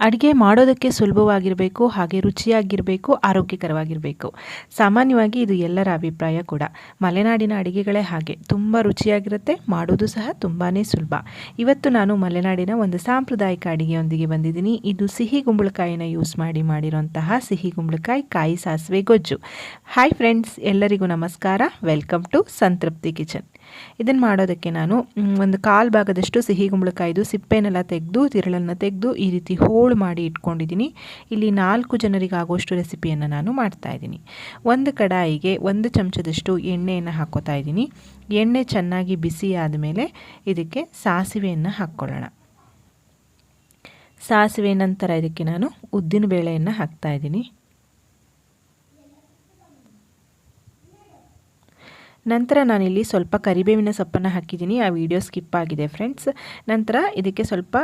ಅಡುಗೆ ಮಾಡೋದಕ್ಕೆ ಸುಲಭವಾಗಿರಬೇಕು, ಹಾಗೆ ರುಚಿಯಾಗಿರಬೇಕು, ಆರೋಗ್ಯಕರವಾಗಿರಬೇಕು. ಸಾಮಾನ್ಯವಾಗಿ ಇದು ಎಲ್ಲರ ಅಭಿಪ್ರಾಯ ಕೂಡ. ಮಲೆನಾಡಿನ ಅಡುಗೆಗಳೇ ಹಾಗೆ, ತುಂಬ ರುಚಿಯಾಗಿರುತ್ತೆ, ಮಾಡೋದು ಸಹ ತುಂಬಾ ಸುಲಭ. ಇವತ್ತು ನಾನು ಮಲೆನಾಡಿನ ಒಂದು ಸಾಂಪ್ರದಾಯಿಕ ಅಡುಗೆಯೊಂದಿಗೆ ಬಂದಿದ್ದೀನಿ. ಇದು ಸಿಹಿ ಕುಂಬಳಕಾಯಿನ ಯೂಸ್ ಮಾಡಿರೋಂತಹ ಸಿಹಿ ಕುಂಬಳಕಾಯಿ ಕಾಯಿ ಸಾಸಿವೆ ಗೊಜ್ಜು. ಹಾಯ್ ಫ್ರೆಂಡ್ಸ್, ಎಲ್ಲರಿಗೂ ನಮಸ್ಕಾರ. ವೆಲ್ಕಮ್ ಟು ಸಂತೃಪ್ತಿ ಕಿಚನ್. ಇದನ್ನು ಮಾಡೋದಕ್ಕೆ ನಾನು ಒಂದು ಕಾಲು ಭಾಗದಷ್ಟು ಸಿಹಿ ಕುಂಬಳಕಾಯಿದು ಸಿಪ್ಪೆನೆಲ್ಲ ತೆಗೆದು ತಿರುಳನ್ನು ತೆಗೆದು ಈ ರೀತಿ ಹೋಳು ಮಾಡಿ ಇಟ್ಕೊಂಡಿದ್ದೀನಿ. ಇಲ್ಲಿ 4 ಜನರಿಗಾಗುವಷ್ಟು ರೆಸಿಪಿಯನ್ನು ನಾನು ಮಾಡ್ತಾಯಿದ್ದೀನಿ. ಒಂದು ಕಡಾಯಿಗೆ 1 ಚಮಚದಷ್ಟು ಎಣ್ಣೆಯನ್ನು ಹಾಕ್ಕೋತಾ ಇದ್ದೀನಿ. ಎಣ್ಣೆ ಚೆನ್ನಾಗಿ ಬಿಸಿ ಆದಮೇಲೆ ಇದಕ್ಕೆ ಸಾಸಿವೆಯನ್ನು ಹಾಕ್ಕೊಳ್ಳೋಣ. ಸಾಸಿವೆ ನಂತರ ಇದಕ್ಕೆ ನಾನು ಉದ್ದಿನ ಬೇಳೆಯನ್ನು ಹಾಕ್ತಾಯಿದ್ದೀನಿ. ನಂತರ ನಾನಿಲ್ಲಿ ಸ್ವಲ್ಪ ಕರಿಬೇವಿನ ಸೊಪ್ಪನ್ನು ಹಾಕಿದ್ದೀನಿ. ಆ ವಿಡಿಯೋ ಸ್ಕಿಪ್ ಆಗಿದೆ ಫ್ರೆಂಡ್ಸ್. ನಂತರ ಇದಕ್ಕೆ ಸ್ವಲ್ಪ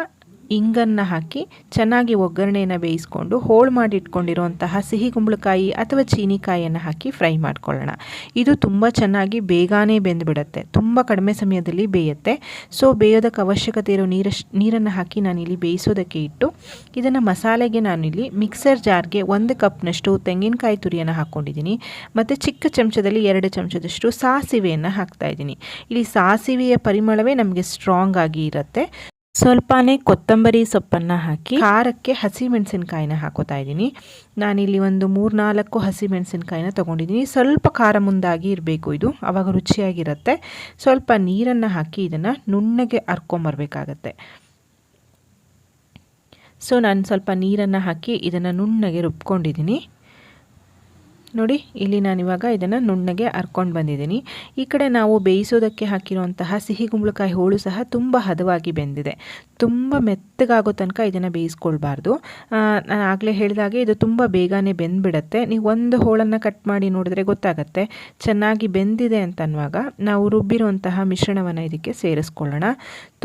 ಇಂಗನ್ನು ಹಾಕಿ ಚೆನ್ನಾಗಿ ಒಗ್ಗರಣೆಯನ್ನು ಬೇಯಿಸ್ಕೊಂಡು ಹೋಳು ಮಾಡಿ ಇಟ್ಕೊಂಡಿರುವಂತಹ ಸಿಹಿ ಕುಂಬಳಕಾಯಿ ಅಥವಾ ಚೀನಿಕಾಯಿಯನ್ನು ಹಾಕಿ ಫ್ರೈ ಮಾಡ್ಕೊಳ್ಳೋಣ. ಇದು ತುಂಬ ಚೆನ್ನಾಗಿ ಬೇಗನೆ ಬೆಂದುಬಿಡುತ್ತೆ, ತುಂಬ ಕಡಿಮೆ ಸಮಯದಲ್ಲಿ ಬೇಯುತ್ತೆ. ಸೊ ಬೇಯೋದಕ್ಕೆ ಅವಶ್ಯಕತೆ ಇರೋ ನೀರನ್ನು ಹಾಕಿ ನಾನಿಲ್ಲಿ ಬೇಯಿಸೋದಕ್ಕೆ ಇಟ್ಟು ಇದನ್ನು ಮಸಾಲೆಗೆ ನಾನಿಲ್ಲಿ ಮಿಕ್ಸರ್ ಜಾರ್ಗೆ 1 ಕಪ್ನಷ್ಟು ತೆಂಗಿನಕಾಯಿ ತುರಿಯನ್ನು ಹಾಕ್ಕೊಂಡಿದ್ದೀನಿ. ಮತ್ತು ಚಿಕ್ಕ ಚಮಚದಲ್ಲಿ 2 ಚಮಚದಷ್ಟು ಸಾಸಿವೆಯನ್ನು ಹಾಕ್ತಾಯಿದ್ದೀನಿ. ಇಲ್ಲಿ ಸಾಸಿವೆಯ ಪರಿಮಳವೇ ನಮಗೆ ಸ್ಟ್ರಾಂಗ್ ಆಗಿ ಇರುತ್ತೆ. ಸ್ವಲ್ಪನೇ ಕೊತ್ತಂಬರಿ ಸೊಪ್ಪನ್ನು ಹಾಕಿ ಖಾರಕ್ಕೆ ಹಸಿಮೆಣಸಿನಕಾಯಿನ ಹಾಕೋತಾ ಇದ್ದೀನಿ. ನಾನಿಲ್ಲಿ ಒಂದು 3-4 ಹಸಿಮೆಣಸಿನಕಾಯಿನ ತೊಗೊಂಡಿದ್ದೀನಿ. ಸ್ವಲ್ಪ ಖಾರ ಮುಂದಾಗಿ ಇರಬೇಕು, ಇದು ಆವಾಗ ರುಚಿಯಾಗಿರುತ್ತೆ. ಸ್ವಲ್ಪ ನೀರನ್ನು ಹಾಕಿ ಇದನ್ನು ನುಣ್ಣಗೆ ಹರ್ಕೊಂಬರ್ಬೇಕಾಗತ್ತೆ. ಸೊ ನಾನು ಸ್ವಲ್ಪ ನೀರನ್ನು ಹಾಕಿ ಇದನ್ನು ನುಣ್ಣಗೆ ರುಬ್ಕೊಂಡಿದ್ದೀನಿ. ನೋಡಿ, ಇಲ್ಲಿ ನಾನಿವಾಗ ಇದನ್ನು ನುಣ್ಣಗೆ ಹರ್ಕೊಂಡು ಬಂದಿದ್ದೀನಿ. ಈ ಕಡೆ ನಾವು ಬೇಯಿಸೋದಕ್ಕೆ ಹಾಕಿರುವಂತಹ ಸಿಹಿ ಕುಂಬಳಕಾಯಿ ಹೋಳು ಸಹ ತುಂಬ ಹದವಾಗಿ ಬೆಂದಿದೆ. ತುಂಬ ಮೆತ್ತಗಾಗೋ ತನಕ ಇದನ್ನು ಬೇಯಿಸ್ಕೊಳ್ಬಾರ್ದು. ನಾನು ಆಗಲೇ ಹೇಳಿದಾಗೆ ಇದು ತುಂಬ ಬೇಗನೆ ಬೆಂದುಬಿಡತ್ತೆ. ನೀವು ಒಂದು ಹೋಳನ್ನು ಕಟ್ ಮಾಡಿ ನೋಡಿದ್ರೆ ಗೊತ್ತಾಗತ್ತೆ ಚೆನ್ನಾಗಿ ಬೆಂದಿದೆ ಅಂತನ್ನುವಾಗ ನಾವು ರುಬ್ಬಿರುವಂತಹ ಮಿಶ್ರಣವನ್ನು ಇದಕ್ಕೆ ಸೇರಿಸ್ಕೊಳ್ಳೋಣ.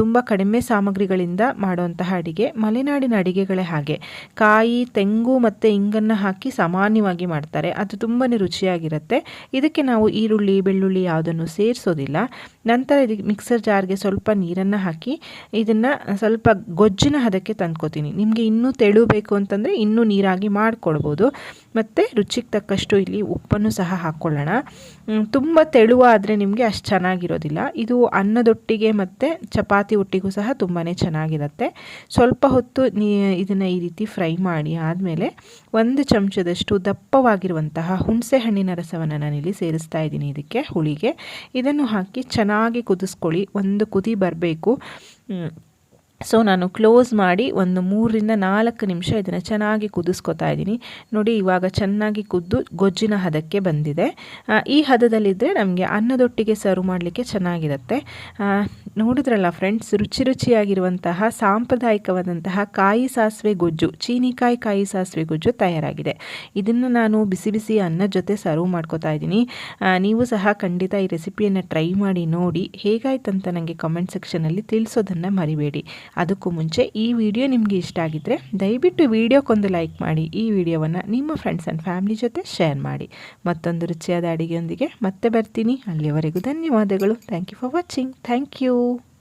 ತುಂಬ ಕಡಿಮೆ ಸಾಮಗ್ರಿಗಳಿಂದ ಮಾಡುವಂತಹ ಅಡಿಗೆ, ಮಲೆನಾಡಿನ ಅಡಿಗೆಗಳೇ ಹಾಗೆ. ಕಾಯಿ, ತೆಂಗು ಮತ್ತು ಇಂಗನ್ನು ಹಾಕಿ ಸಾಮಾನ್ಯವಾಗಿ ಮಾಡ್ತಾರೆ, ಅದು ತುಂಬಾ ರುಚಿಯಾಗಿರುತ್ತೆ. ಇದಕ್ಕೆ ನಾವು ಈರುಳ್ಳಿ, ಬೆಳ್ಳುಳ್ಳಿ ಯಾವುದನ್ನು ಸೇರಿಸೋದಿಲ್ಲ. ನಂತರ ಇದಕ್ಕೆ ಮಿಕ್ಸರ್ ಜಾರ್ಗೆ ಸ್ವಲ್ಪ ನೀರನ್ನು ಹಾಕಿ ಇದನ್ನು ಸ್ವಲ್ಪ ಗೊಜ್ಜಿನ ಹದಕ್ಕೆ ತಂದ್ಕೋತೀನಿ. ನಿಮಗೆ ಇನ್ನೂ ತೆಳು ಬೇಕು ಅಂತಂದರೆ ಇನ್ನೂ ನೀರಾಗಿ ಮಾಡಿಕೊಡ್ಬೋದು. ಮತ್ತು ರುಚಿಗೆ ತಕ್ಕಷ್ಟು ಇಲ್ಲಿ ಉಪ್ಪನ್ನು ಸಹ ಹಾಕ್ಕೊಳ್ಳೋಣ. ತುಂಬ ತೆಳುವಾದರೆ ನಿಮಗೆ ಅಷ್ಟು ಚೆನ್ನಾಗಿರೋದಿಲ್ಲ. ಇದು ಅನ್ನದೊಟ್ಟಿಗೆ ಮತ್ತು ಚಪಾತಿ ಒಟ್ಟಿಗೂ ಸಹ ತುಂಬಾ ಚೆನ್ನಾಗಿರುತ್ತೆ. ಸ್ವಲ್ಪ ಹೊತ್ತು ಇದನ್ನು ಈ ರೀತಿ ಫ್ರೈ ಮಾಡಿ ಆದಮೇಲೆ 1 ಚಮಚದಷ್ಟು ದಪ್ಪವಾಗಿರುವಂತಹ ಹುಣಸೆ ಹಣ್ಣಿನ ರಸವನ್ನು ನಾನಿಲ್ಲಿ ಸೇರಿಸ್ತಾ ಇದ್ದೀನಿ ಇದಕ್ಕೆ, ಹುಳಿಗೆ. ಇದನ್ನು ಹಾಕಿ ಚೆನ್ನಾಗಿ ಕುದಿಸ್ಕೊಳ್ಳಿ. ಒಂದು ಕುದಿ ಬರಬೇಕು. ಸೊ ನಾನು ಕ್ಲೋಸ್ ಮಾಡಿ ಒಂದು 3-4 ನಿಮಿಷ ಇದನ್ನು ಚೆನ್ನಾಗಿ ಕುದಿಸ್ಕೊತಾ ಇದ್ದೀನಿ. ನೋಡಿ, ಇವಾಗ ಚೆನ್ನಾಗಿ ಕುದ್ದು ಗೊಜ್ಜಿನ ಹದಕ್ಕೆ ಬಂದಿದೆ. ಈ ಹದದಲ್ಲಿದ್ದರೆ ನಮಗೆ ಅನ್ನದೊಟ್ಟಿಗೆ ಸರ್ವ್ ಮಾಡಲಿಕ್ಕೆ ಚೆನ್ನಾಗಿರುತ್ತೆ. ನೋಡಿದ್ರಲ್ಲ ಫ್ರೆಂಡ್ಸ್, ರುಚಿಯಾಗಿರುವಂತಹ ಸಾಂಪ್ರದಾಯಿಕವಾದಂತಹ ಕಾಯಿ ಸಾಸಿವೆ ಗೊಜ್ಜು, ಚೀನಿಕಾಯಿ ಕಾಯಿ ಸಾಸಿವೆ ಗೊಜ್ಜು ತಯಾರಾಗಿದೆ. ಇದನ್ನು ನಾನು ಬಿಸಿ ಬಿಸಿ ಅನ್ನದ ಜೊತೆ ಸರ್ವ್ ಮಾಡ್ಕೋತಾ ಇದ್ದೀನಿ. ನೀವು ಸಹ ಖಂಡಿತ ಈ ರೆಸಿಪಿಯನ್ನು ಟ್ರೈ ಮಾಡಿ ನೋಡಿ. ಹೇಗಾಯ್ತಂತ ನನಗೆ ಕಮೆಂಟ್ ಸೆಕ್ಷನಲ್ಲಿ ತಿಳಿಸೋದನ್ನು ಮರಿಬೇಡಿ. ಅದಕ್ಕೂ ಮುಂಚೆ ಈ ವಿಡಿಯೋ ನಿಮಗೆ ಇಷ್ಟ ಆಗಿದ್ದರೆ ದಯವಿಟ್ಟು ವಿಡಿಯೋಕ್ಕೊಂದು ಲೈಕ್ ಮಾಡಿ. ಈ ವಿಡಿಯೋವನ್ನು ನಿಮ್ಮ ಫ್ರೆಂಡ್ಸ್ ಆ್ಯಂಡ್ ಫ್ಯಾಮಿಲಿ ಜೊತೆ ಶೇರ್ ಮಾಡಿ. ಮತ್ತೊಂದು ರುಚಿಯಾದ ಅಡುಗೆಯೊಂದಿಗೆ ಮತ್ತೆ ಬರ್ತೀನಿ. ಅಲ್ಲಿಯವರೆಗೂ ಧನ್ಯವಾದಗಳು. Thank you for watching. Thank you.